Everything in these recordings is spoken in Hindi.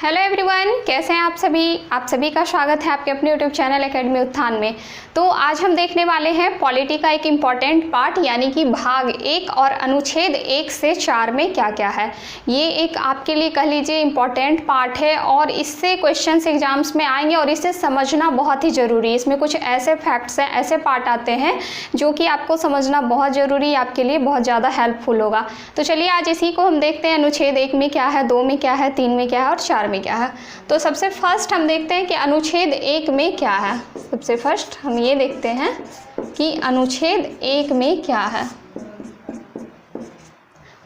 हेलो एवरीवन, कैसे हैं आप सभी का स्वागत है आपके अपने यूट्यूब चैनल एकेडमी उत्थान में। तो आज हम देखने वाले हैं पॉलिटी का एक इम्पॉर्टेंट पार्ट यानी कि भाग 1 और अनुच्छेद 1 से 4 में क्या क्या है। ये एक आपके लिए कह लीजिए इम्पॉर्टेंट पार्ट है और इससे क्वेश्चंस एग्जाम्स में आएंगे और इसे समझना बहुत ही ज़रूरी है। इसमें कुछ ऐसे फैक्ट्स हैं, ऐसे पार्ट आते हैं जो कि आपको समझना बहुत ज़रूरी है, आपके लिए बहुत ज़्यादा हेल्पफुल होगा। तो चलिए आज इसी को हम देखते हैं, अनुच्छेद 1 में क्या है, 2 में क्या है, 3 में क्या है और 4 में क्या है। तो सबसे फर्स्ट हम देखते हैं कि अनुच्छेद 1 में क्या है। सबसे फर्स्ट हम ये देखते हैं कि अनुच्छेद 1 में क्या है।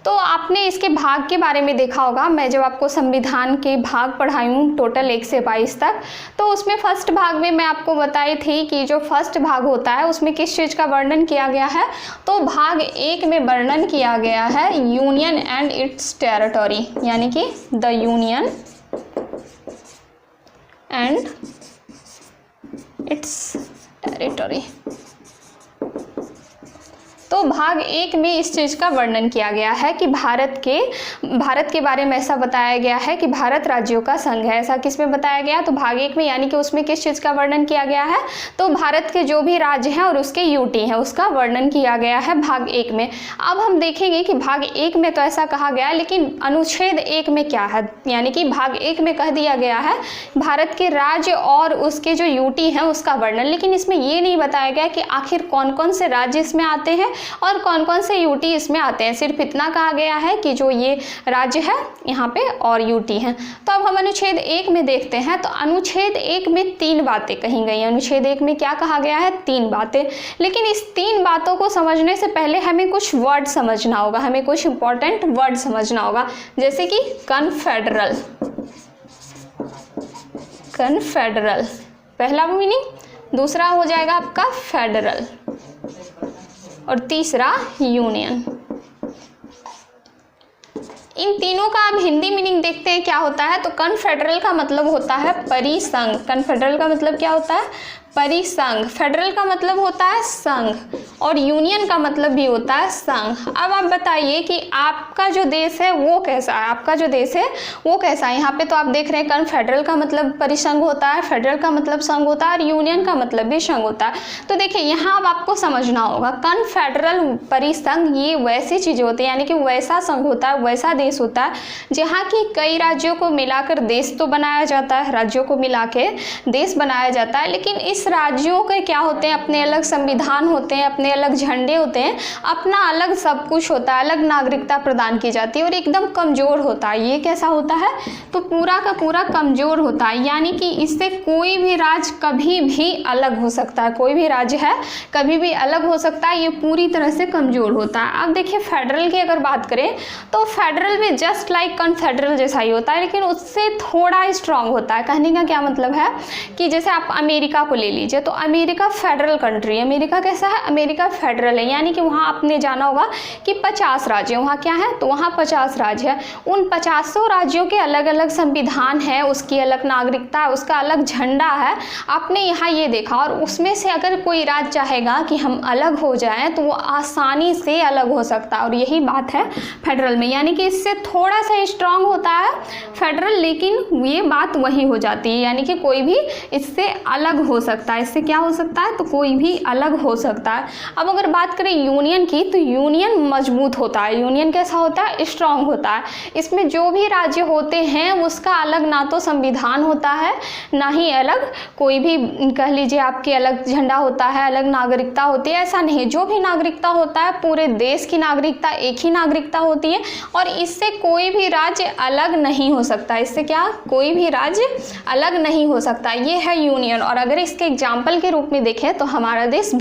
तो आपने इसके भाग के बारे में देखा होगा। मैं जब आपको संविधान के भाग पढ़ाई हूँ टोटल 1 से 22 तक, तो उसमें फर्स्ट भाग में मैं आपको बताई थी कि जो फर्स्ट भाग होता है उसमें किस चीज़ का वर्णन किया गया है। तो भाग 1 में वर्णन किया गया है यूनियन एंड इट्स टेरिटरी, यानी कि the union and it's territory. तो भाग 1 में इस चीज़ का वर्णन किया गया है कि भारत के बारे में ऐसा बताया गया है कि भारत राज्यों का संघ है। ऐसा किस में बताया गया? तो भाग 1 में, यानी कि उसमें किस चीज़ का वर्णन किया गया है? तो भारत के जो भी राज्य हैं और उसके यूटी हैं उसका वर्णन किया गया है भाग 1 में। अब हम देखेंगे कि भाग 1 में तो ऐसा कहा गया है, लेकिन अनुच्छेद 1 में क्या है। यानी कि भाग 1 में कह दिया गया है भारत के राज्य और उसके जो यूटी हैं उसका वर्णन, लेकिन इसमें ये नहीं बताया गया कि आखिर कौन कौन से राज्य इसमें आते हैं और कौन कौन से यूटी इसमें आते हैं। सिर्फ इतना कहा गया है कि जो ये राज्य है यहाँ पे और यूटी हैं। तो अब हम अनुच्छेद 1 में देखते हैं। तो अनुच्छेद 1 में 3 बातें कही गई हैं। अनुच्छेद 1 में क्या कहा गया है? 3 बातें। लेकिन इस 3 बातों को समझने से पहले हमें कुछ वर्ड समझना होगा, हमें कुछ इंपॉर्टेंट वर्ड समझना होगा, जैसे कि कन्फेडरल। कन्फेडरल पहला मीनिंग, दूसरा हो जाएगा आपका फेडरल और तीसरा यूनियन। इन तीनों का अब हिंदी मीनिंग देखते हैं क्या होता है। तो कन्फेडरल का मतलब होता है परिसंघ। कन्फेडरल का मतलब क्या होता है? परिसंघ। फेडरल का मतलब होता है संघ और यूनियन का मतलब भी होता है संघ। अब आप बताइए कि आपका जो देश है वो कैसा है, आपका जो देश है वो कैसा है। यहाँ पे तो आप देख रहे हैं कन्फेडरल का मतलब परिसंघ होता है, फेडरल का मतलब संघ होता है और यूनियन का मतलब भी संघ होता है। तो देखिए यहाँ अब आपको समझना होगा, कन्फेडरल परिसंघ ये वैसी चीज़ें होती हैं, यानी कि वैसा संघ होता है, वैसा देश होता है जहाँ की कई राज्यों को मिलाकर देश तो बनाया जाता है, राज्यों को मिला के देश बनाया जाता है, लेकिन इस राज्यों के क्या होते हैं? अपने अलग संविधान होते हैं, अपने अलग झंडे होते हैं, अपना अलग सब कुछ होता है, अलग नागरिकता प्रदान की जाती है और एकदम कमज़ोर होता है। ये कैसा होता है? तो पूरा का पूरा कमज़ोर होता है, यानी कि इससे कोई भी राज्य कभी भी अलग हो सकता है। कोई भी राज्य है कभी भी अलग हो सकता है, ये पूरी तरह से कमज़ोर होता है। अब देखिए फेडरल की अगर बात करें तो फेडरल भी जस्ट लाइक कन्फेडरल जैसा ही होता है, लेकिन उससे थोड़ा स्ट्रांग होता है। कहने का क्या मतलब है कि जैसे आप अमेरिका को ले लीजिए, तो अमेरिका फेडरल कंट्री है। अमेरिका कैसा है? अमेरिका फेडरल है, यानी कि वहाँ आपने जाना होगा कि 50 राज्य, वहाँ क्या है? तो वहाँ 50 राज्य है। उन 50 राज्यों के अलग अलग संविधान है, उसकी अलग नागरिकता है, उसका अलग झंडा है। आपने यहाँ ये देखा, और उसमें से अगर कोई राज्य चाहेगा कि हम अलग हो जाएं तो वो आसानी से अलग हो सकता है, और यही बात है फेडरल में, यानी कि इससे थोड़ा सा स्ट्रांग होता है फेडरल, लेकिन ये बात वही हो जाती है, यानी कि कोई भी इससे अलग हो सकता है। इससे क्या हो सकता है? तो कोई भी अलग हो सकता है। अब अगर बात करें यूनियन की, तो यूनियन मजबूत होता है। यूनियन कैसा होता है? स्ट्रांग होता है। इसमें जो भी राज्य होते हैं उसका अलग ना तो संविधान होता है, ना ही अलग कोई भी कह लीजिए आपकी अलग झंडा होता है, अलग नागरिकता होती है। ऐसा नहीं, जो भी नागरिकता होता है पूरे देश की नागरिकता, एक ही नागरिकता होती है और इससे कोई भी राज्य अलग नहीं हो सकता। इससे क्या? कोई भी राज्य अलग नहीं हो सकता। ये है यूनियन। और अगर इसके एग्जाम्पल के रूप में देखें तो हमारा देश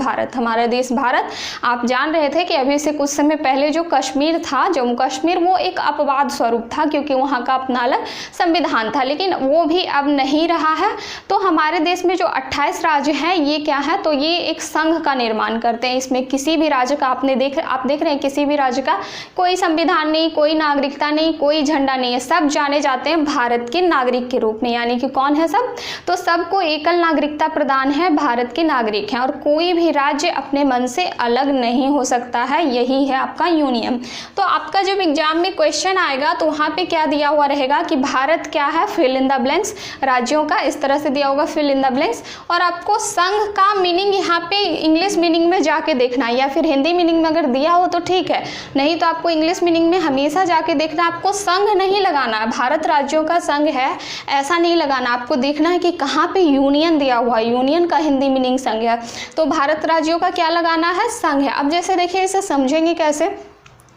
भारत, आप जान रहे थे कि अभी से कुछ समय पहले जो कश्मीर था, जम्मू कश्मीर, वो एक अपवाद स्वरूप था क्योंकि वहाँ का अपना अलग संविधान था, लेकिन वो भी अब नहीं रहा है। तो हमारे देश में जो 28 राज्य हैं ये क्या है? तो ये एक संघ का निर्माण करते हैं। इसमें किसी भी राज्य का आप देख रहे हैं, किसी भी राज्य का कोई संविधान नहीं, कोई नागरिकता नहीं, कोई झंडा नहीं है। सब जाने जाते हैं भारत के नागरिक के रूप में, यानी कि कौन है सब? तो सबको एकल नागरिकता प्रदान संविधान है, भारत के नागरिक हैं और कोई भी राज्य अपने मन से अलग नहीं हो सकता है, यही है आपका यूनियन। तो आपका जब एग्जाम में क्वेश्चन आएगा तो वहाँ पे क्या दिया हुआ रहेगा कि भारत क्या है, फिल इन द ब्लैंक्स, राज्यों का इस तरह से दिया होगा फिल इन द ब्लैंक्स, और आपको संघ का मीनिंग यहाँ पे इंग्लिश मीनिंग में जाके देखना है, या फिर हिंदी मीनिंग में अगर दिया हो तो ठीक है, नहीं तो आपको इंग्लिश मीनिंग में हमेशा जाके देखना। आपको संघ नहीं लगाना है, भारत राज्यों का संघ है ऐसा नहीं लगाना, आपको देखना है कि कहाँ पे यूनियन दिया हुआ है, यूनियन का हिंदी मीनिंग संघ है, तो भारत राज्यों का क्या लगाना है, संघ है। अब जैसे देखिए इसे समझेंगे कैसे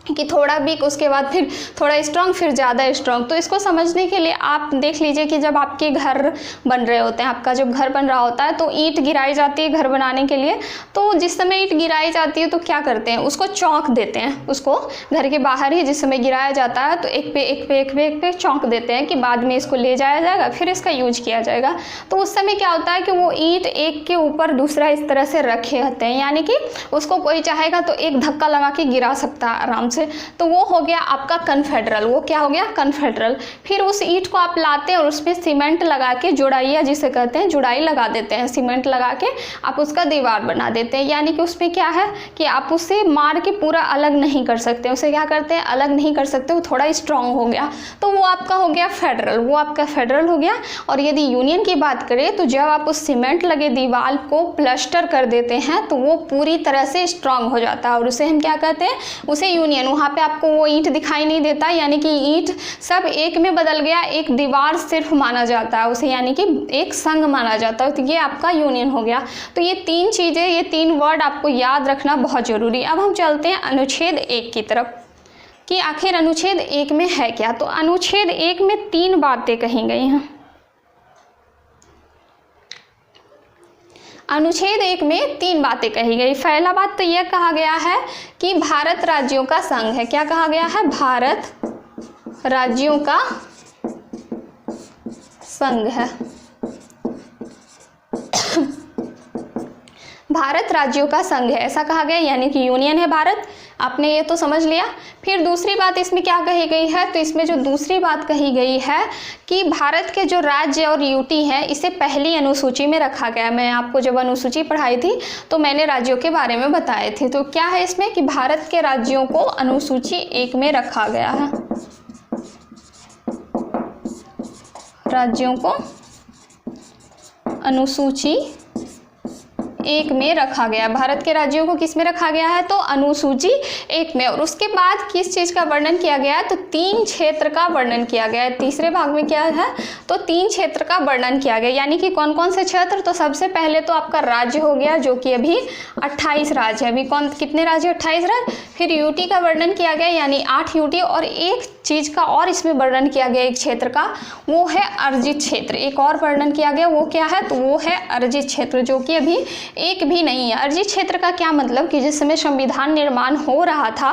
कि थोड़ा वीक उसके बाद फिर थोड़ा स्ट्रांग फिर ज़्यादा स्ट्रांग। तो इसको समझने के लिए आप देख लीजिए कि जब आपके घर बन रहे होते हैं, आपका जब घर बन रहा होता है तो ईंट गिराई जाती है घर बनाने के लिए, तो जिस समय ईंट गिराई जाती है तो क्या करते हैं, उसको चौंक देते हैं, उसको घर के बाहर ही जिस समय गिराया जाता है तो एक पे चौंक देते हैं कि बाद में इसको ले जाया जाएगा, फिर इसका यूज किया जाएगा। तो उस समय क्या होता है कि वो ईंट एक के ऊपर दूसरा इस तरह से रखे होते हैं, यानी कि उसको कोई चाहेगा तो एक धक्का लगा के गिरा सकता है आराम से। तो वो हो गया आपका कन्फेडरल, वो क्या हो गया, कन्फेडरल। फिर उस ईंट को आप लाते हैं और उसमें सीमेंट लगा के, जुड़ाइया जिसे कहते हैं, जुड़ाई लगा देते हैं, सीमेंट लगा के आप उसका दीवार बना देते हैं, यानी कि उसमें क्या है कि आप उसे मार के पूरा अलग नहीं कर सकते, उसे क्या करते हैं, अलग नहीं कर सकते, वो थोड़ा स्ट्रांग हो गया, तो वो आपका हो गया फेडरल, वो आपका फेडरल हो गया। और यदि यूनियन की बात करें तो जब आप उस सीमेंट लगे दीवार को प्लास्टर कर देते हैं तो वो पूरी तरह से स्ट्रांग हो जाता है और उसे हम क्या कहते हैं, उसे यूनियन। वहाँ पे आपको वो ईंट दिखाई नहीं देता, यानी कि ईंट सब एक में बदल गया, एक दीवार सिर्फ माना जाता है उसे, यानी कि एक संघ माना जाता है, तो ये आपका यूनियन हो गया। तो ये तीन चीज़ें, ये तीन वर्ड आपको याद रखना बहुत ज़रूरी। अब हम चलते हैं अनुच्छेद 1 की तरफ कि आखिर अनुच्छेद 1 में है क्या। तो अनुच्छेद 1 में 3 बातें कही गई हैं। अनुच्छेद 1 में 3 बातें कही गई। पहला बात तो यह कहा गया है कि भारत राज्यों का संघ है। क्या कहा गया है, भारत राज्यों का संघ है, भारत राज्यों का संघ है ऐसा कहा गया, यानी कि यूनियन है भारत। आपने ये तो समझ लिया। फिर दूसरी बात इसमें क्या कही गई है, तो इसमें जो दूसरी बात कही गई है कि भारत के जो राज्य और यूटी हैं इसे पहली अनुसूची में रखा गया। मैं आपको जब अनुसूची पढ़ाई थी तो मैंने राज्यों के बारे में बताए थे। तो क्या है इसमें कि भारत के राज्यों को अनुसूची 1 में रखा गया है, राज्यों को अनुसूची 1 में रखा गया। भारत के राज्यों को किस में रखा गया है, तो अनुसूची 1 में। और उसके बाद किस चीज़ का वर्णन किया गया है, तो 3 क्षेत्र का वर्णन किया गया है। तीसरे भाग में क्या है, तो 3 क्षेत्र का वर्णन किया गया, यानी कि कौन कौन से क्षेत्र, तो सबसे पहले तो आपका राज्य हो गया जो कि अभी 28 राज्य है। अभी कितने राज्य, 28 राज्य। फिर यूटी का वर्णन किया गया, यानी 8 यूटी। और एक चीज़ का और इसमें वर्णन किया गया एक क्षेत्र का, वो है अर्जित क्षेत्र। एक और वर्णन किया गया, वो क्या है, तो वो है अर्जित क्षेत्र, जो कि अभी एक भी नहीं है। अर्जित क्षेत्र का क्या मतलब कि जिस समय संविधान निर्माण हो रहा था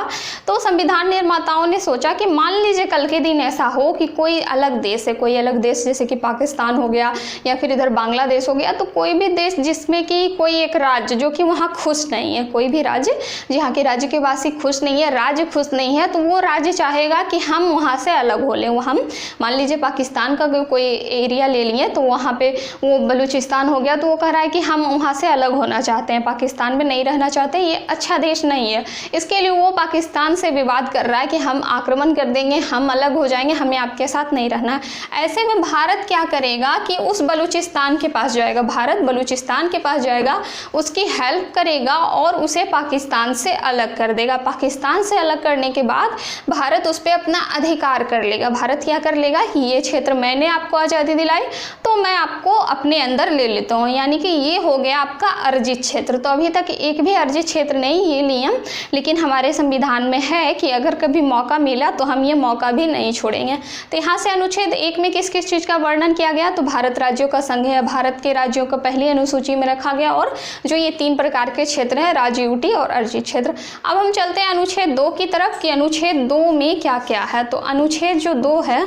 तो संविधान निर्माताओं ने सोचा कि मान लीजिए कल के दिन ऐसा हो कि कोई अलग देश है, कोई अलग देश जैसे कि पाकिस्तान हो गया या फिर इधर बांग्लादेश हो गया, तो कोई भी देश जिसमें कि कोई एक राज्य जो कि वहाँ खुश नहीं है, कोई भी राज्य जहाँ के राज्य के वासी खुश नहीं है, राज्य खुश नहीं है, तो वो राज्य चाहेगा कि हम वहाँ से अलग हो लें। हम मान लीजिए पाकिस्तान का कोई एरिया ले लिए, तो वहाँ पे वो बलूचिस्तान हो गया, तो वो कह रहा है कि हम वहाँ से अलग होना चाहते हैं, पाकिस्तान में नहीं रहना चाहते, ये अच्छा देश नहीं है। इसके लिए वो पाकिस्तान से विवाद कर रहा है कि हम आक्रमण कर देंगे, हम अलग हो जाएंगे, हमें आपके साथ नहीं रहना। ऐसे में भारत क्या करेगा कि उस बलूचिस्तान के पास जाएगा, भारत बलूचिस्तान के पास जाएगा, उसकी हेल्प करेगा और उसे पाकिस्तान से अलग कर देगा। पाकिस्तान से अलग करने के बाद भारत उस पर अपना अधिकार कर लेगा। भारत क्या कर लेगा कि ये क्षेत्र मैंने आपको आज़ादी दिलाई तो मैं आपको अपने अंदर ले लेता हूँ, यानी कि ये हो गया आपका अर्जित क्षेत्र। तो अभी तक एक भी अर्जित क्षेत्र नहीं ये नियम, लेकिन हमारे संविधान में है कि अगर कभी मौका मिला तो हम ये मौका भी नहीं छोड़ेंगे। तो यहाँ से अनुच्छेद 1 में किस किस चीज़ का वर्णन किया गया, तो भारत राज्यों का संघ है, भारत के राज्यों को पहली अनुसूची में रखा गया, और जो ये 3 प्रकार के क्षेत्र हैं, राज्य, यूटी और अर्जित क्षेत्र। अब हम चलते हैं अनुच्छेद 2 की तरफ कि अनुच्छेद 2 में क्या क्या है। तो अनुच्छेद जो 2 है,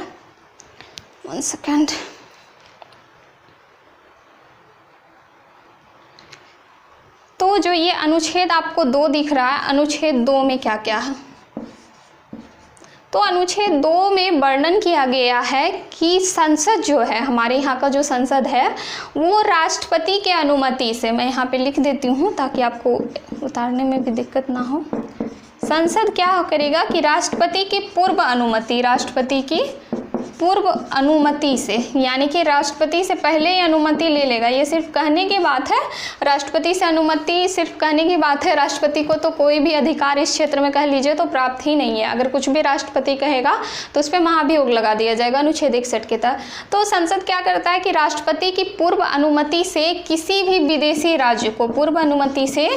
1 सेकेंड, तो जो ये अनुच्छेद आपको 2 दिख रहा है, अनुच्छेद 2 में क्या क्या है, तो अनुच्छेद 2 में वर्णन किया गया है कि संसद जो है, हमारे यहाँ का जो संसद है, वो राष्ट्रपति के अनुमति से, मैं यहाँ पे लिख देती हूँ ताकि आपको उतारने में भी दिक्कत ना हो। संसद क्या करेगा कि राष्ट्रपति की पूर्व अनुमति, राष्ट्रपति की पूर्व अनुमति से, यानी कि राष्ट्रपति से पहले ही अनुमति ले लेगा। ये सिर्फ कहने की बात है, राष्ट्रपति से अनुमति सिर्फ कहने की बात है। राष्ट्रपति को तो कोई भी अधिकार इस क्षेत्र में कह लीजिए तो प्राप्त ही नहीं है। अगर कुछ भी राष्ट्रपति कहेगा तो उस पर महाभियोग लगा दिया जाएगा अनुच्छेद 61 के तहत। तो संसद क्या करता है कि राष्ट्रपति की पूर्व अनुमति से किसी भी विदेशी राज्य को, पूर्व अनुमति से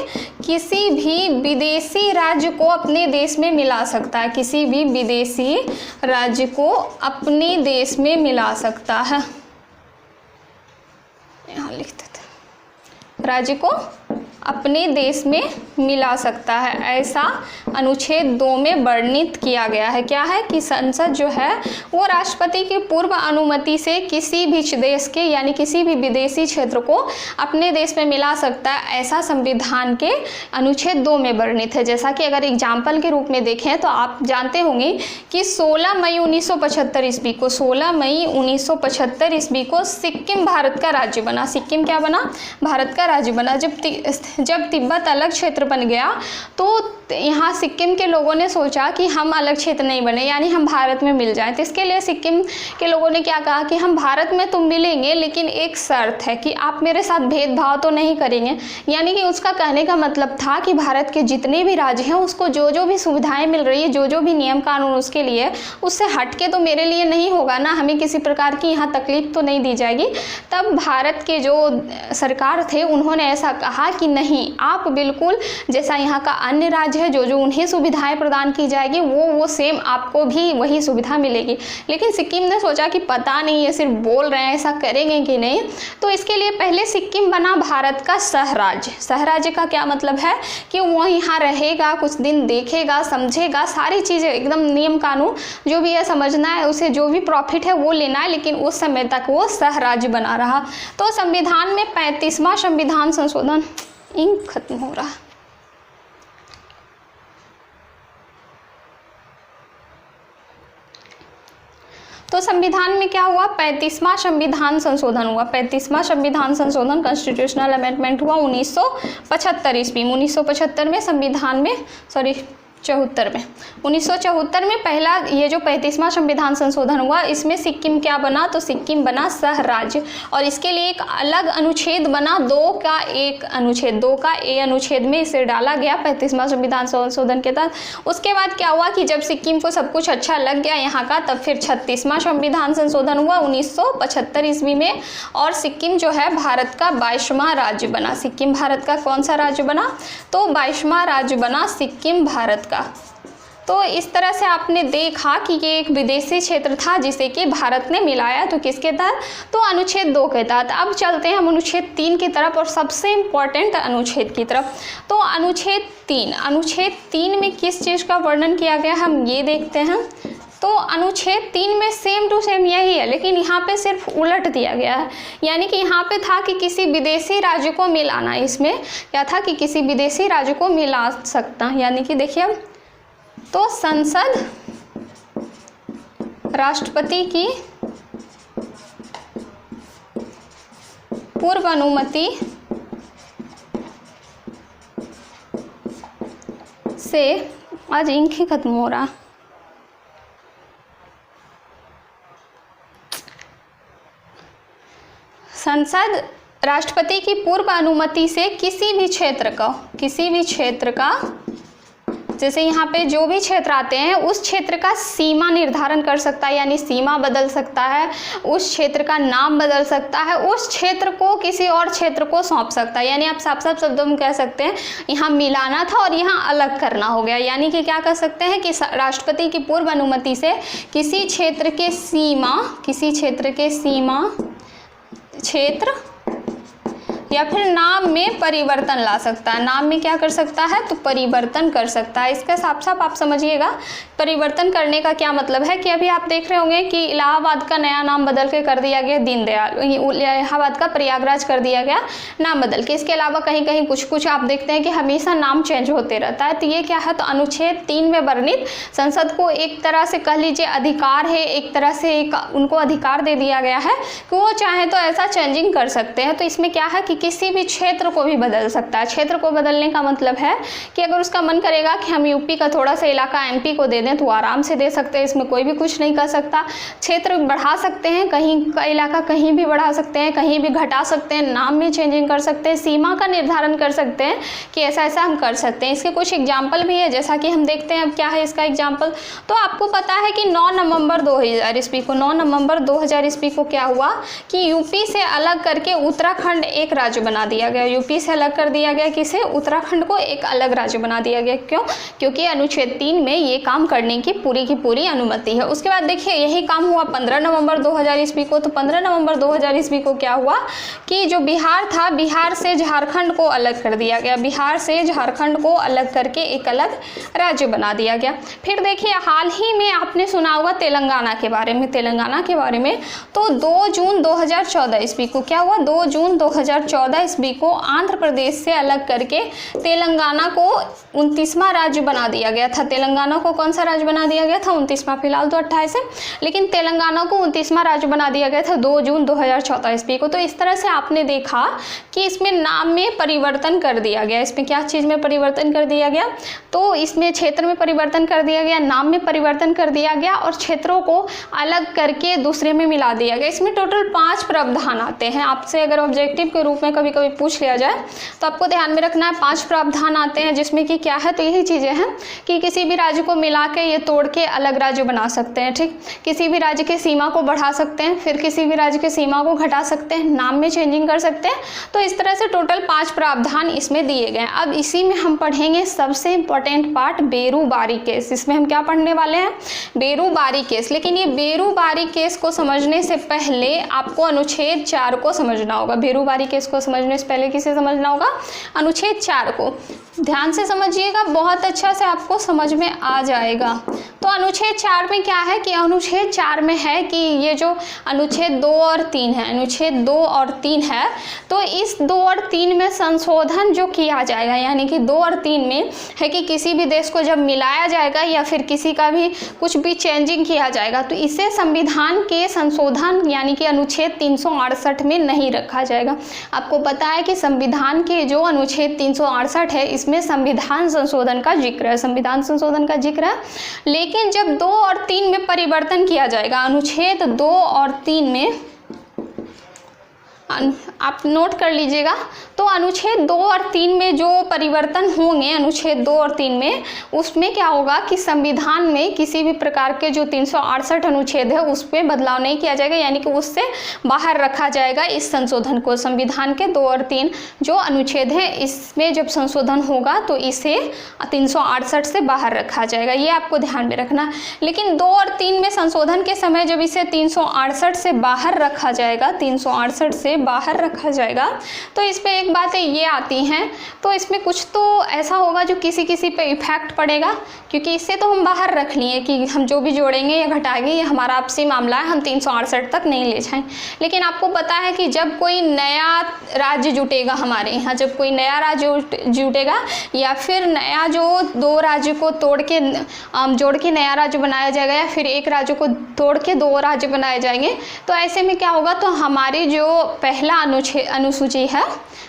किसी भी विदेशी राज्य को अपने देश में मिला सकता है, किसी भी विदेशी राज्य को अपने देश में मिला सकता है। यहाँ लिख देते हैं, राज्य को अपने देश में मिला सकता है, ऐसा अनुच्छेद 2 में वर्णित किया गया है। क्या है कि संसद जो है वो राष्ट्रपति की पूर्व अनुमति से किसी भी देश के, यानी किसी भी विदेशी क्षेत्र को अपने देश में मिला सकता है, ऐसा संविधान के अनुच्छेद 2 में वर्णित है। जैसा कि अगर एग्जाम्पल के रूप में देखें तो आप जानते होंगे कि 16 मई 1975 ईस्वी को, 16 मई 1975 ईस्वी को सिक्किम भारत का राज्य बना। सिक्किम क्या बना? भारत का राज्य बना। जब तिब्बत अलग क्षेत्र बन गया तो यहाँ सिक्किम के लोगों ने सोचा कि हम अलग क्षेत्र नहीं बने, यानी हम भारत में मिल जाएं। तो इसके लिए सिक्किम के लोगों ने क्या कहा कि हम भारत में तो मिलेंगे, लेकिन एक शर्त है कि आप मेरे साथ भेदभाव तो नहीं करेंगे। यानी कि उसका कहने का मतलब था कि भारत के जितने भी राज्य हैं उसको जो जो भी सुविधाएं मिल रही है, जो जो भी नियम कानून उसके लिए, उससे हटके तो मेरे लिए नहीं होगा ना, हमें किसी प्रकार की यहाँ तकलीफ तो नहीं दी जाएगी। तब भारत के जो सरकार थे उन्होंने ऐसा कहा कि नहीं, आप बिल्कुल जैसा यहाँ का अन्य राज्य है, जो जो उन्हें सुविधाएं प्रदान की जाएगी वो सेम आपको भी वही सुविधा मिलेगी। लेकिन सिक्किम ने सोचा कि पता नहीं ये सिर्फ बोल रहे हैं, ऐसा करेंगे कि नहीं। तो इसके लिए पहले सिक्किम बना भारत का सहराज्य। सहराज्य का क्या मतलब है कि वो यहाँ रहेगा, कुछ दिन देखेगा, समझेगा, सारी चीज़ें एकदम नियम कानून जो भी है समझना है, उसे जो भी प्रॉफिट है वो लेना है, लेकिन उस समय तक वो सहराज्य बना रहा। तो संविधान में 35वां संविधान संशोधन, इंक खत्म हो रहा, तो संविधान में क्या हुआ? 35वां संविधान संशोधन हुआ। 35वां संविधान संशोधन, कॉन्स्टिट्यूशनल अमेंडमेंट हुआ 1975 ईस्वी में। 1975 में संविधान में, 1974 में पहला ये जो 35वां संविधान संशोधन हुआ, इसमें सिक्किम क्या बना? तो सिक्किम बना सहराज्य। और इसके लिए एक अलग अनुच्छेद बना, 2 का एक अनुच्छेद, 2 का ए अनुच्छेद में इसे डाला गया 35वां संविधान संशोधन के तहत। उसके बाद क्या हुआ कि जब सिक्किम को सब कुछ अच्छा लग गया यहाँ का, तब फिर 36वां संविधान संशोधन हुआ 1975 ईस्वी में, और सिक्किम जो है भारत का 22वां राज्य बना। सिक्किम भारत का कौन सा राज्य बना? तो 22वां राज्य बना सिक्किम भारत। तो इस तरह से आपने देखा कि ये एक विदेशी क्षेत्र था जिसे कि भारत ने मिलाया, तो किसके तहत? तो अनुच्छेद 2 के तहत। अब चलते हैं हम अनुच्छेद 3 की तरफ, और सबसे इम्पॉर्टेंट अनुच्छेद की तरफ। तो अनुच्छेद 3 में किस चीज़ का वर्णन किया गया हम ये देखते हैं। तो अनुच्छेद 3 में सेम टू सेम यही है, लेकिन यहाँ पे सिर्फ उलट दिया गया है। यानी कि यहाँ पे था कि किसी विदेशी राज्य को मिलाना, इसमें क्या था कि किसी विदेशी राज्य को मिला सकता। यानी कि देखिए, तो संसद राष्ट्रपति की पूर्व अनुमति से, आज इंक ही खत्म हो रहा, संसद राष्ट्रपति की पूर्व अनुमति से किसी भी क्षेत्र का जैसे यहाँ पे जो भी क्षेत्र आते हैं उस क्षेत्र का सीमा निर्धारण कर सकता है, यानी सीमा बदल सकता है, उस क्षेत्र का नाम बदल सकता है, उस क्षेत्र को किसी और क्षेत्र को सौंप सकता है। यानी आप साफ शब्दों में कह सकते हैं यहाँ मिलाना था और यहाँ अलग करना हो गया। यानी कि क्या कर सकते हैं कि राष्ट्रपति की पूर्व अनुमति से किसी क्षेत्र के सीमा या फिर नाम में परिवर्तन ला सकता है। नाम में क्या कर सकता है, तो परिवर्तन कर सकता है। इसका साफ साफ आप समझिएगा परिवर्तन करने का क्या मतलब है कि अभी आप देख रहे होंगे कि इलाहाबाद का नया नाम बदल के कर दिया गया दीनदयाल, इलाहाबाद का प्रयागराज कर दिया गया नाम बदल के। इसके अलावा कहीं कहीं कुछ कुछ आप देखते हैं कि हमेशा नाम चेंज होते रहता है। तो ये क्या है, तो अनुच्छेद 3 में वर्णित संसद को एक तरह से कह लीजिए अधिकार है, एक तरह से उनको अधिकार दे दिया गया है कि वो चाहे तो ऐसा चेंजिंग कर सकते हैं। तो इसमें क्या है कि किसी भी क्षेत्र को भी बदल सकता है। क्षेत्र को बदलने का मतलब है कि अगर उसका मन करेगा कि हम यूपी का थोड़ा सा इलाका एमपी को दे दें तो वो आराम से दे सकते हैं, इसमें कोई भी कुछ नहीं कर सकता। क्षेत्र बढ़ा सकते हैं, कहीं का इलाका कहीं भी बढ़ा सकते हैं, कहीं भी घटा सकते हैं, नाम में चेंजिंग कर सकते हैं, सीमा का निर्धारण कर सकते हैं कि ऐसा ऐसा हम कर सकते हैं। इसके कुछ एग्जाम्पल भी है, जैसा कि हम देखते हैं अब क्या है इसका एग्जाम्पल। तो आपको पता है कि 9 नवंबर 2000 ईस्वी को 9 नवंबर 2000 ईस्वी को क्या हुआ कि यूपी से अलग करके उत्तराखंड एक राज्य बना दिया गया। यूपी से अलग कर दिया गया किसे, उत्तराखंड को एक अलग राज्य बना दिया गया। क्यों, क्योंकि अनुच्छेद 3 में ये काम करने की पूरी अनुमति है। उसके बाद देखिए यही काम हुआ 15 नवंबर 2000 ईस्वी को। तो 15 नवंबर 2000 ईस्वी को क्या हुआ कि जो बिहार था, बिहार से झारखंड को अलग कर दिया गया। बिहार से झारखंड को अलग करके एक अलग राज्य बना दिया गया। फिर देखिए हाल ही में आपने सुना होगा तेलंगाना के बारे में। तेलंगाना के बारे में तो 2 जून 2014 ईस्वी को क्या हुआ, 2 जून 2014 ईस्वी को आंध्र प्रदेश से अलग करके तेलंगाना को 29वां राज्य बना दिया गया था। तेलंगाना को कौन सा राज्य बना दिया गया था, 29वां। फिलहाल तो 28 है, लेकिन तेलंगाना को 29वां राज्य बना दिया गया था 2 जून 2014 ईस्वी को। तो इस तरह से आपने देखा कि इसमें नाम में परिवर्तन कर दिया गया। इसमें क्या चीज़ में परिवर्तन कर दिया गया, तो इसमें क्षेत्र में परिवर्तन कर दिया गया, नाम में परिवर्तन कर दिया गया और क्षेत्रों को अलग करके दूसरे में मिला दिया गया। इसमें टोटल 5 प्रावधान आते हैं। आपसे अगर ऑब्जेक्टिव के रूप में कभी कभी पूछ लिया जाए तो आपको ध्यान में रखना है 5 प्रावधान आते हैं, जिसमें कि क्या है, तो यही चीज़ें हैं कि किसी भी राज्य को मिला के ये तोड़ के अलग राज्य बना सकते हैं। ठीक, किसी भी राज्य की सीमा को बढ़ा सकते हैं, फिर किसी भी राज्य की सीमा को घटा सकते हैं, नाम में चेंजिंग कर सकते हैं। तो इस तरह से टोटल 5 प्रावधान इसमें दिए गए हैं। अब इसी में हम पढ़ेंगे सबसे इंपॉर्टेंट पार्ट, बेरूबारी केस। इसमें हम क्या पढ़ने वाले हैं, बेरूबारी केस। लेकिन ये बेरूबारी केस को समझने से पहले आपको अनुच्छेद 4 को समझना होगा। बेरूबारी केस को समझने से पहले किसे समझना होगा, अनुच्छेद 4 को। ध्यान से समझिएगा, बहुत अच्छा से आपको समझ में आ जाएगा। तो अनुच्छेद 4 में क्या है कि अनुच्छेद 4 में है कि ये जो अनुच्छेद 2 और 3 है, अनुच्छेद 2 और 3 है, तो इस 2 और 3 में संशोधन जो किया जाएगा, यानी कि 2 और 3 में है कि किसी भी देश को जब मिलाया जाएगा या फिर किसी का भी कुछ भी चेंजिंग किया जाएगा तो इसे संविधान के संशोधन यानी कि अनुच्छेद 368 में नहीं रखा जाएगा। आपको पता है कि संविधान के जो अनुच्छेद 368 है इसमें संविधान संशोधन का जिक्र है, संविधान संशोधन का जिक्र है। लेकिन जब 2 और 3 में परिवर्तन किया जाएगा, अनुच्छेद 2 और 3 में आप नोट कर लीजिएगा, तो अनुच्छेद 2 और 3 में जो परिवर्तन होंगे, अनुच्छेद 2 और 3 में, उसमें क्या होगा कि संविधान में किसी भी प्रकार के जो 368 अनुच्छेद है उस पर बदलाव नहीं किया जाएगा, यानी कि उससे बाहर रखा जाएगा इस संशोधन को। संविधान के 2 और 3 जो अनुच्छेद है इसमें जब संशोधन होगा तो इसे 368 से बाहर रखा जाएगा, ये आपको ध्यान में रखना। लेकिन 2 और 3 में संशोधन के समय जब इसे 368 से बाहर रखा जाएगा, 368 से बाहर रखा जाएगा, तो इस पे एक बातें ये आती हैं, तो इसमें कुछ तो ऐसा होगा जो किसी किसी पे इफेक्ट पड़ेगा, क्योंकि इससे तो हम बाहर रख लिए कि हम जो भी जोड़ेंगे या घटाएंगे ये हमारा आपसी मामला है, हम 368 तक नहीं ले जाएं। लेकिन आपको पता है कि जब कोई नया राज्य जुटेगा हमारे यहाँ, जब कोई नया राज्य जुटेगा या फिर नया जो 2 राज्य को तोड़ के जोड़ के नया राज्य बनाया जाएगा या फिर एक राज्य को तोड़ के 2 राज्य बनाए जाएंगे, तो ऐसे में क्या होगा, तो हमारी जो पहला अनुसूची है,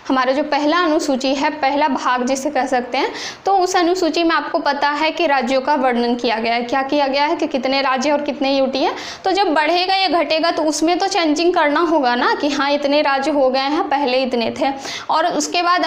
हमारा जो पहला अनुसूची है, पहला भाग जिसे कह सकते हैं, तो उस अनुसूची में आपको पता है कि राज्यों का वर्णन किया गया है। क्या किया गया है कि कितने राज्य और कितने यूटी हैं। तो जब बढ़ेगा या घटेगा तो उसमें तो चेंजिंग करना होगा ना कि हाँ इतने राज्य हो गए हैं, पहले इतने थे। और उसके बाद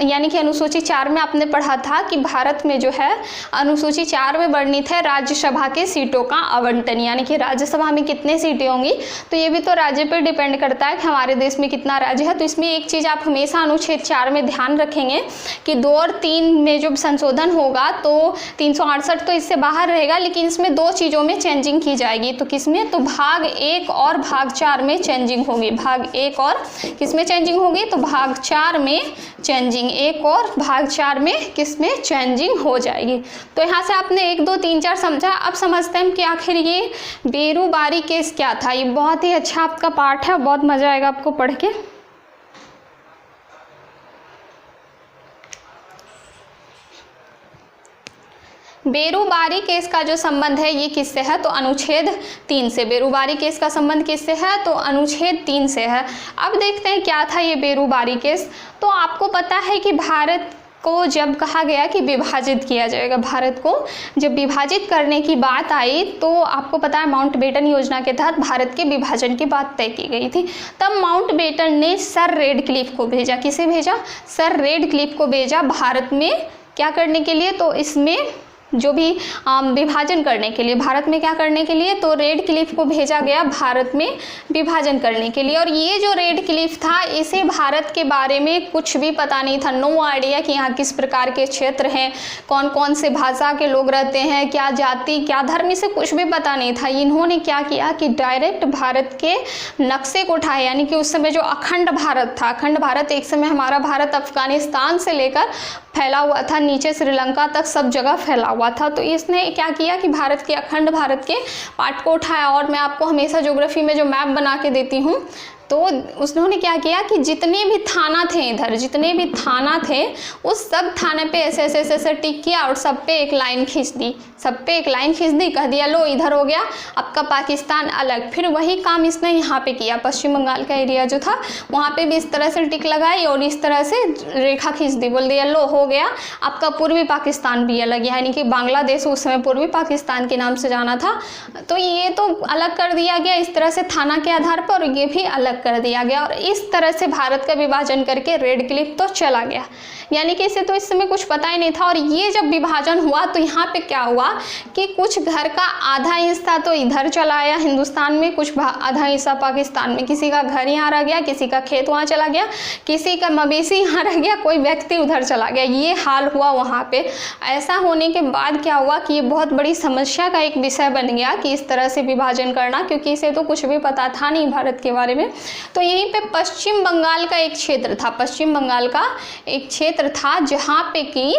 यानी कि अनुसूची 4 में आपने पढ़ा था कि भारत में जो है अनुसूची 4 में वर्णित है राज्यसभा के सीटों का आवंटन, यानी कि राज्यसभा में कितने सीटें होंगी, तो ये भी तो राज्य पर डिपेंड करता है कि हमारे हमारे देश में कितना राज्य है। तो इसमें एक चीज़ आप हमेशा अनुच्छेद 4 में ध्यान रखेंगे कि 2 और 3 में जो संशोधन होगा तो 368 तो इससे बाहर रहेगा, लेकिन इसमें 2 चीज़ों में चेंजिंग की जाएगी। तो किसमें? तो भाग 1 और भाग 4 में चेंजिंग होगी। भाग 1 और किसमें चेंजिंग होगी? तो भाग 4 में चेंजिंग, 1 और भाग 4 में किसमें चेंजिंग हो जाएगी। तो यहाँ से आपने 1 2 3 4 समझा। अब समझते हैं कि आखिर ये बेरुबारी केस क्या था। ये बहुत ही अच्छा आपका पार्ट है, बहुत मज़ा आएगा आपको पढ़ के। बेरुबारी केस का जो संबंध है ये किससे है? तो अनुच्छेद 3 से। बेरुबारी केस का संबंध किससे है? तो अनुच्छेद 3 से है। अब देखते हैं क्या था ये बेरुबारी केस। तो आपको पता है कि भारत को जब कहा गया कि विभाजित किया जाएगा, भारत को जब विभाजित करने की बात आई तो आपको पता है माउंटबेटन योजना के तहत भारत के विभाजन की बात तय की गई थी। तब माउंटबेटन ने सर रेडक्लिफ को भेजा। किसे भेजा? सर रेडक्लिफ को भेजा भारत में क्या करने के लिए? तो इसमें जो भी विभाजन करने के लिए, भारत में क्या करने के लिए? तो रेडक्लिफ को भेजा गया भारत में विभाजन करने के लिए। और ये जो रेडक्लिफ था इसे भारत के बारे में कुछ भी पता नहीं था, नो आइडिया कि यहाँ किस प्रकार के क्षेत्र हैं, कौन कौन से भाषा के लोग रहते हैं, क्या जाति क्या धर्म, इसे कुछ भी पता नहीं था। इन्होंने क्या किया कि डायरेक्ट भारत के नक्शे को उठाया, यानी कि उस समय जो अखंड भारत था, अखंड भारत एक समय हमारा भारत अफगानिस्तान से लेकर फैला हुआ था, नीचे श्रीलंका तक सब जगह फैला हुआ था। तो इसने क्या किया कि भारत के अखंड भारत के पार्ट को उठाया। और मैं आपको हमेशा ज्योग्राफी में जो मैप बना के देती हूँ, तो उन्होंने क्या किया कि जितने भी थाना थे इधर, जितने भी थाना थे उस सब थाने पे ऐसे ऐसे ऐसे टिक किया और सब पे एक लाइन खींच दी, सब पे एक लाइन खींच दी, कह दिया लो इधर हो गया आपका पाकिस्तान अलग। फिर वही काम इसने यहाँ पे किया, पश्चिम बंगाल का एरिया जो था वहाँ पे भी इस तरह से टिक लगाई और इस तरह से रेखा खींच दी, बोल दिया लो हो गया आपका पूर्वी पाकिस्तान भी अलग, यानी कि बांग्लादेश उस समय पूर्वी पाकिस्तान के नाम से जाना था। तो ये तो अलग कर दिया गया इस तरह से थाना के आधार पर, और ये भी अलग कर दिया गया। और इस तरह से भारत का विभाजन करके रेडक्लिफ तो चला गया, यानी कि इसे तो इस समय कुछ पता ही नहीं था। और ये जब विभाजन हुआ तो यहाँ पे क्या हुआ कि कुछ घर का आधा हिस्सा तो इधर चला आया हिंदुस्तान में, कुछ आधा हिस्सा पाकिस्तान में, किसी का घर यहाँ रह गया, किसी का खेत वहाँ चला गया, किसी का मवेशी यहाँ रह गया, कोई व्यक्ति उधर चला गया, ये हाल हुआ वहाँ पे। ऐसा होने के बाद क्या हुआ कि ये बहुत बड़ी समस्या का एक विषय बन गया कि इस तरह से विभाजन करना, क्योंकि इसे तो कुछ भी पता था नहीं भारत के बारे में। तो यहीं पे पश्चिम बंगाल का एक क्षेत्र था, पश्चिम बंगाल का एक क्षेत्र था जहाँ पे कि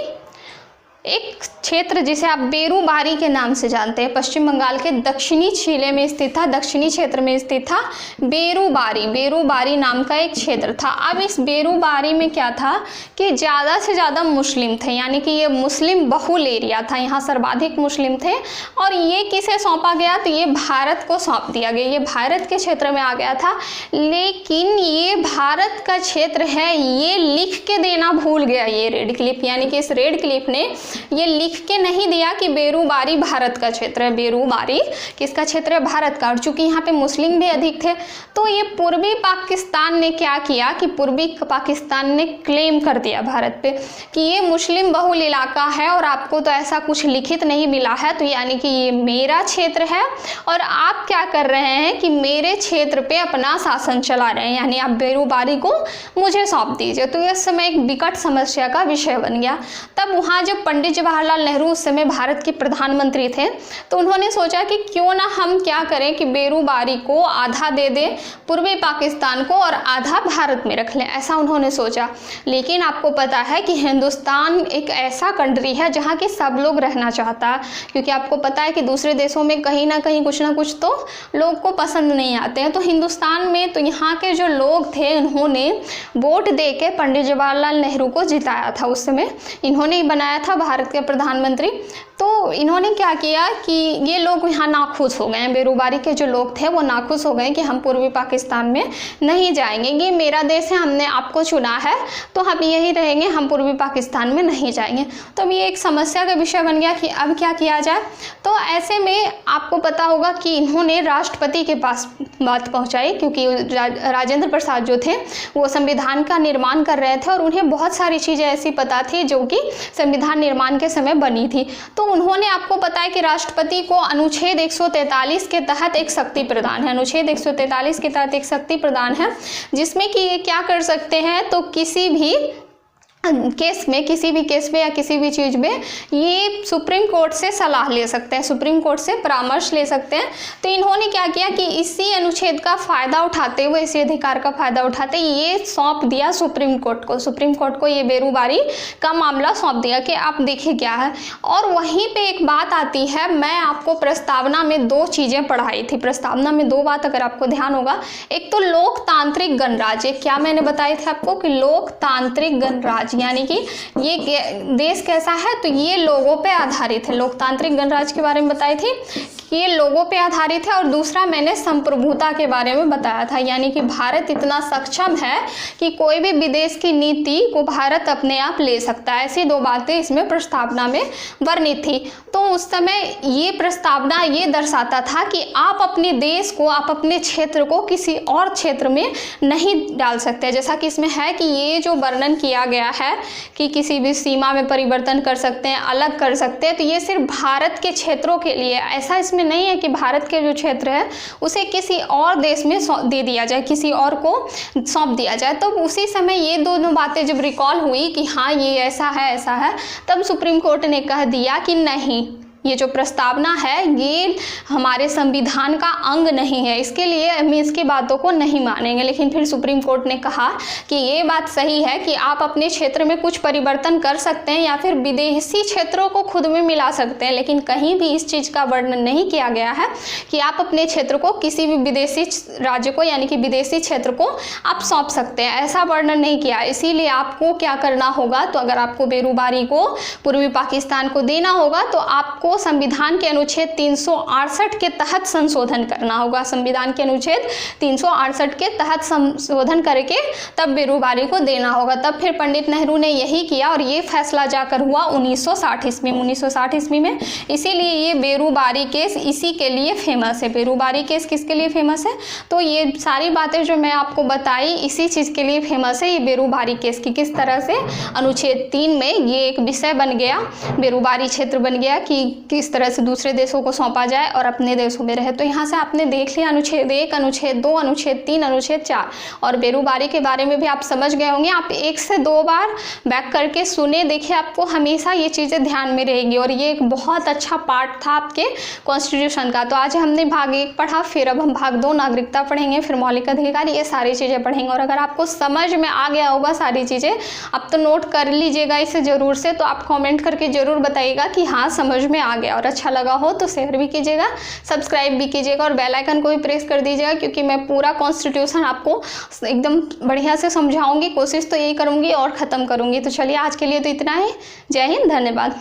एक क्षेत्र जिसे आप बेरुबारी के नाम से जानते हैं, पश्चिम बंगाल के दक्षिणी जिले में स्थित था, दक्षिणी क्षेत्र में स्थित था बेरुबारी, बेरुबारी नाम का एक क्षेत्र था। अब इस बेरुबारी में क्या था कि ज़्यादा से ज़्यादा मुस्लिम थे, यानी कि ये मुस्लिम बहुल एरिया था, यहाँ सर्वाधिक मुस्लिम थे। और ये किसे सौंपा गया? तो ये भारत को सौंप दिया गया, ये भारत के क्षेत्र में आ गया था। लेकिन ये भारत का क्षेत्र है ये लिख के देना भूल गया ये रेडक्लिफ, यानी कि इस रेडक्लिफ ने ये लिख के नहीं दिया कि बेरुबारी भारत का क्षेत्र है, बेरुबारी किसका क्षेत्र है? भारत का। और चूंकि यहाँ पे मुस्लिम भी अधिक थे तो ये पूर्वी पाकिस्तान ने क्या किया कि पूर्वी पाकिस्तान ने क्लेम कर दिया भारत पे कि ये मुस्लिम बहुल इलाका है और आपको तो ऐसा कुछ लिखित नहीं मिला है, तो यानी कि ये मेरा क्षेत्र है और आप क्या कर रहे हैं कि मेरे क्षेत्र पे अपना शासन चला रहे हैं, यानी आप बेरुबारी को मुझे सौंप दीजिए। तो इस समय एक विकट समस्या का विषय बन गया। तब वहाँ जब पंडित जवाहरलाल नेहरू उस समय भारत के प्रधानमंत्री थे तो उन्होंने सोचा कि क्यों ना हम क्या करें कि बेरुबारी को आधा दे दें पूर्वी पाकिस्तान को और आधा भारत में रख लें, ऐसा उन्होंने सोचा। लेकिन आपको पता है कि हिंदुस्तान एक ऐसा कंट्री है जहाँ के सब लोग रहना चाहता है, क्योंकि आपको पता है कि दूसरे देशों में कहीं ना कुछ तो लोग को पसंद नहीं आते हैं। तो हिंदुस्तान में तो यहाँ के जो लोग थे उन्होंने वोट दे के पंडित जवाहरलाल नेहरू को जिताया था, उस समय इन्होंने ही बनाया था भारत के प्रधानमंत्री। तो इन्होंने क्या किया कि ये लोग यहाँ नाखुश हो गए हैं, बेरुबारी के जो लोग थे वो नाखुश हो गए कि हम पूर्वी पाकिस्तान में नहीं जाएंगे, ये मेरा देश है, हमने आपको चुना है तो हम यही रहेंगे, हम पूर्वी पाकिस्तान में नहीं जाएंगे। तो अब ये एक समस्या का विषय बन गया कि अब क्या किया जाए। तो ऐसे में आपको पता होगा कि इन्होंने राष्ट्रपति के पास बात पहुँचाई, क्योंकि राजेंद्र प्रसाद जो थे वो संविधान का निर्माण कर रहे थे और उन्हें बहुत सारी चीज़ें ऐसी पता थी जो कि संविधान निर्माण के समय बनी थी। तो उन्होंने आपको बताया कि राष्ट्रपति को अनुच्छेद 143 के तहत एक शक्ति प्रदान है, अनुच्छेद 143 के तहत एक शक्ति प्रदान है, जिसमें कि ये क्या कर सकते हैं, तो किसी भी केस में, किसी भी केस में या किसी भी चीज़ में ये सुप्रीम कोर्ट से सलाह ले सकते हैं, सुप्रीम कोर्ट से परामर्श ले सकते हैं। तो इन्होंने क्या किया कि इसी अनुच्छेद का फ़ायदा उठाते हुए, इसी अधिकार का फ़ायदा उठाते ये सौंप दिया सुप्रीम कोर्ट को, सुप्रीम कोर्ट को ये बेरोजगारी का मामला सौंप दिया कि आप देखिए क्या है। और वहीं पर एक बात आती है, मैं आपको प्रस्तावना में 2 चीज़ें पढ़ाई थी, प्रस्तावना में 2 बात अगर आपको ध्यान होगा, एक तो लोकतांत्रिक गणराज्य, क्या मैंने बताई थी आपको कि लोकतांत्रिक गणराज्य यानी कि ये देश कैसा है, तो ये लोगों पे आधारित है। लोकतांत्रिक गणराज्य के बारे में बताई थी कि ये लोगों पे आधारित है। और दूसरा मैंने संप्रभुता के बारे में बताया था, यानी कि भारत इतना सक्षम है कि कोई भी विदेश की नीति को भारत अपने आप ले सकता है। ऐसी 2 बातें इसमें प्रस्तावना में वर्णित थी। तो उस समय ये प्रस्तावना ये दर्शाता था कि आप अपने देश को, आप अपने क्षेत्र को किसी और क्षेत्र में नहीं डाल सकते, जैसा कि इसमें है कि ये जो वर्णन किया गया है कि किसी भी सीमा में परिवर्तन कर सकते हैं, अलग कर सकते हैं, तो ये सिर्फ भारत के क्षेत्रों के लिए, ऐसा इसमें नहीं है कि भारत के जो क्षेत्र है उसे किसी और देश में दे दिया जाए, किसी और को सौंप दिया जाए। तो उसी समय ये दोनों बातें जब रिकॉल हुई कि हाँ ये ऐसा है, तब सुप्रीम कोर्ट ने कह दिया कि नहीं, ये जो प्रस्तावना है ये हमारे संविधान का अंग नहीं है, इसके लिए हम इसकी बातों को नहीं मानेंगे। लेकिन फिर सुप्रीम कोर्ट ने कहा कि ये बात सही है कि आप अपने क्षेत्र में कुछ परिवर्तन कर सकते हैं या फिर विदेशी क्षेत्रों को खुद में मिला सकते हैं, लेकिन कहीं भी इस चीज़ का वर्णन नहीं किया गया है कि आप अपने क्षेत्र को किसी भी विदेशी राज्य को, यानी कि विदेशी क्षेत्र को आप सौंप सकते हैं, ऐसा वर्णन नहीं किया। इसीलिए आपको क्या करना होगा, तो अगर आपको बेरूबारी को पूर्वी पाकिस्तान को देना होगा तो आपको संविधान के अनुच्छेद 368 के तहत संशोधन करना होगा, संविधान के अनुच्छेद 368 के तहत संशोधन करके तब बेरूबारी को देना होगा। तब फिर पंडित नेहरू ने यही किया और ये फैसला जाकर हुआ 1960 ईस्वी में, 1960 ईस्वी में। इसीलिए ये बेरूबारी केस इसी के लिए फेमस है। बेरूबारी केस किसके लिए फेमस है, तो ये सारी बातें जो मैं आपको बताई इसी चीज़ के लिए फेमस है, ये बेरूबारी केस की किस तरह से अनुच्छेद 3 में ये एक विषय बन गया, बेरूबारी क्षेत्र बन गया कि किस तरह से दूसरे देशों को सौंपा जाए और अपने देशों में रहे। तो यहाँ से आपने देख लिया अनुच्छेद 1, अनुच्छेद 2, अनुच्छेद 3, अनुच्छेद 4 और बेरूबारी के बारे में भी आप समझ गए होंगे। आप 1 से 2 बार बैक करके सुने, देखिए आपको हमेशा ये चीज़ें ध्यान में रहेगी और ये एक बहुत अच्छा पार्ट था आपके कॉन्स्टिट्यूशन का। तो आज हमने भाग 1 पढ़ा, फिर अब हम भाग 2 नागरिकता पढ़ेंगे, फिर मौलिक अधिकार, ये सारी चीज़ें पढ़ेंगे। और अगर आपको समझ में आ गया होगा सारी चीज़ें, अब तो नोट कर लीजिएगा इसे ज़रूर से, तो आप कॉमेंट करके ज़रूर बताइएगा कि हाँ समझ में आ गया। और अच्छा लगा हो तो शेयर भी कीजिएगा, सब्सक्राइब भी कीजिएगा और बेल आइकन को भी प्रेस कर दीजिएगा, क्योंकि मैं पूरा कॉन्स्टिट्यूशन आपको एकदम बढ़िया से समझाऊंगी, कोशिश तो यही करूंगी और ख़त्म करूंगी। तो चलिए आज के लिए तो इतना ही। जय हिंद, धन्यवाद।